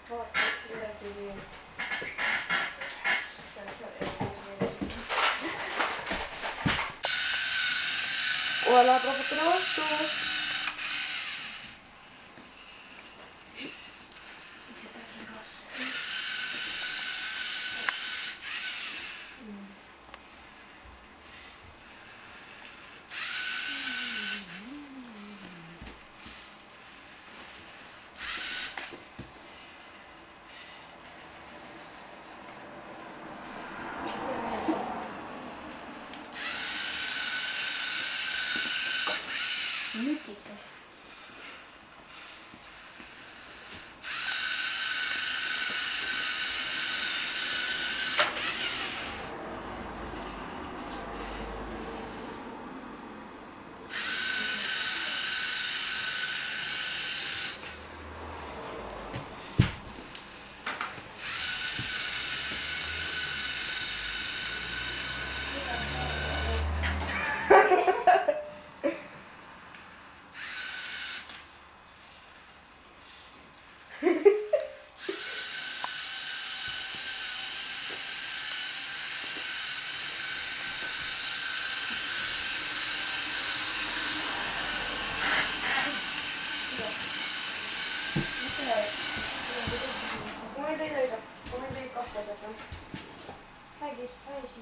vaatatakse seda pidi. Kohe läheb raputuna vastu. Nutikas.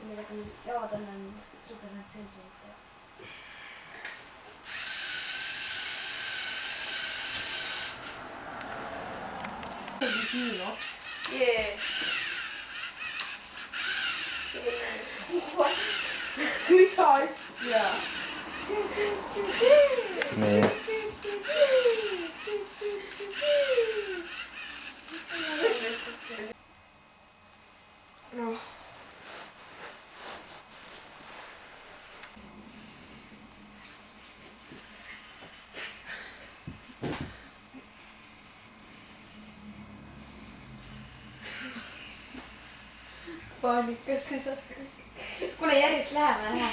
Millega jaudan on supernet selliseid. Yeah. Mitä asja? Niin. No. Paanikas siis on. Kuule järjest läheme.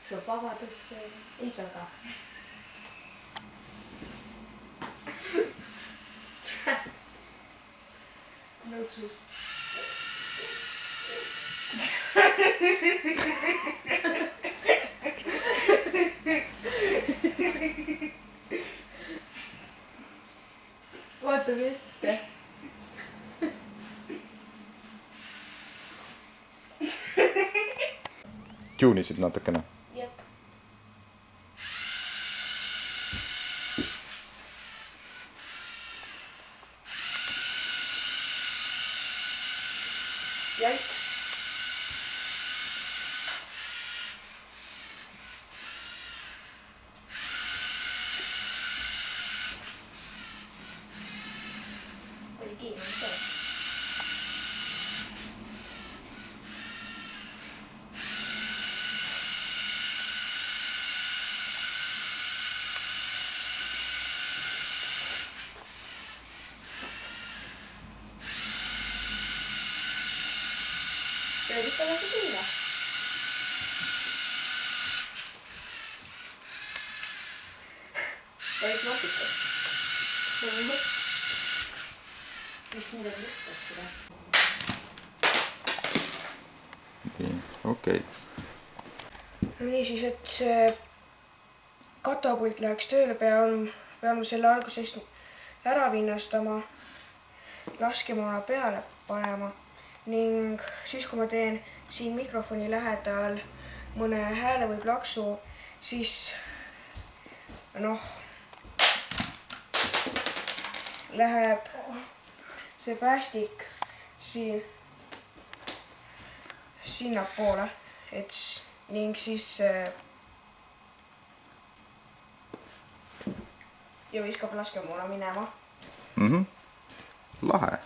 Se on vabadus, ei sota. Nutsus. Vaata vette. Tuunisid natukene. Jep. Jaiks. Oli kiinni se. Löydyttävätkö siinä? Olis matikko? Mis niille lükkas sitä? Niin, okei. Nii siis, et see katapult läheks tööle, peame selle algusest ära vinnastama, laskemoona peale panema ning siis, kui ma teen siin mikrofoni lähedal mõne hääle või plaksu, siis noh, läheb see päästik siin sinnapoole, et ning siis ja viskab laskemoona minema. Lahe.